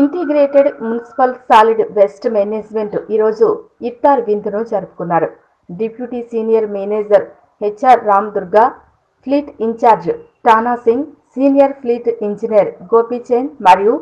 Integrated municipal solid waste management ఈరోజు ఇఫ్తార్ విందును జరుపుకున్నారు. Deputy senior manager HR Ram Durga, fleet incharge Tana Singh, senior fleet engineer Gopichand మరియు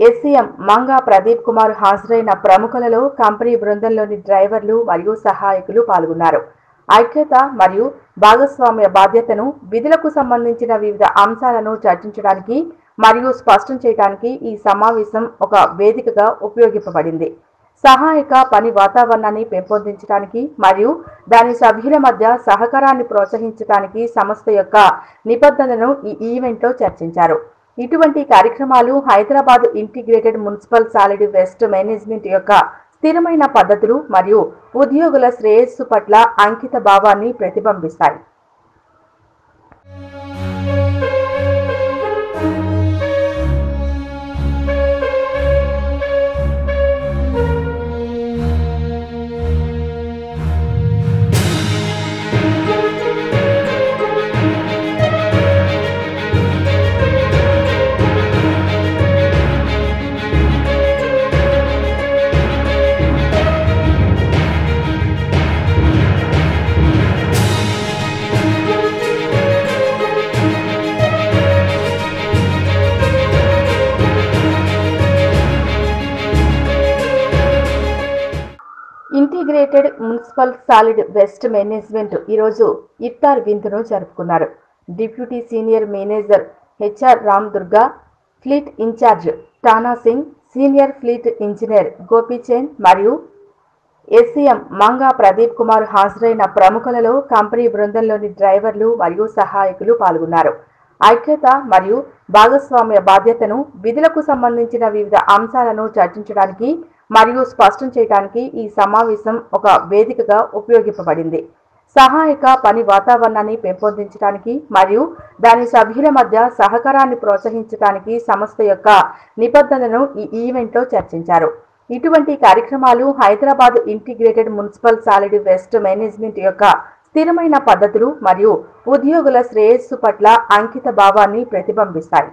ఎస్సీఎం మంగా ప్రదీప్ కుమార్ హాజరైన ప్రముఖులలో కంపెనీ బృందంలోని డ్రైవర్లు మరియు సహాయకులు పాల్గొన్నారు. ఐక్యత మరియు భాగస్వామ్య బాధ్యతను, విధులకు సంబంధించిన వివిధ అంశాలను చర్చించడానికి మరియు స్పష్టం చేయడానికి ఈ సమావేశం ఒక వేదికగా ఉపయోగించబడింది. సహాయక పని వాతావరణాన్ని పెంపొందించడానికి మరియు దాని సభ్యుల మధ్య సహకారాన్ని ప్రోత్సహించడానికి సంస్థ యొక్క నిబద్ధతలను ఈ ఈవెంట్లో చర్చించారు. ఇటువంటి కార్యక్రమాలు Hyderabad integrated municipal solid waste management యొక్క స్థిరమైన పద్ధతులు మరియు ఉద్యోగుల శ్రేయస్సు పట్ల అంకిత భావాన్ని ప్రతిబింబిస్తాయి. Integrated municipal solid waste management ఈరోజు ఇఫ్తార్ విందును జరుపుకున్నారు. Deputy senior manager HR Ram Durga, fleet incharge Tana Singh, senior fleet engineer Gopichand మరియు ఎస్సీఎం మంగా ప్రదీప్ కుమార్ హాజరైన ప్రముఖులలో కంపెనీ బృందంలోని డ్రైవర్లు మరియు సహాయకులు పాల్గొన్నారు. ఐక్యత మరియు భాగస్వామ్య బాధ్యతను, విధులకు సంబంధించిన వివిధ అంశాలను చర్చించడానికి మరియు స్పష్టం చేయడానికి ఈ సమావేశం ఒక వేదికగా ఉపయోగించబడింది. సహాయక పని వాతావరణాన్ని పెంపొందించడానికి మరియు దాని సభ్యుల మధ్య సహకారాన్ని ప్రోత్సహించడానికి సంస్థ యొక్క నిబద్ధతను ఈ ఈవెంట్లో చర్చించారు. ఇటువంటి కార్యక్రమాలు Hyderabad integrated municipal solid waste management యొక్క స్థిరమైన పద్ధతులు మరియు ఉద్యోగుల శ్రేయస్సు పట్ల అంకిత భావాన్ని ప్రతిబింబిస్తాయి.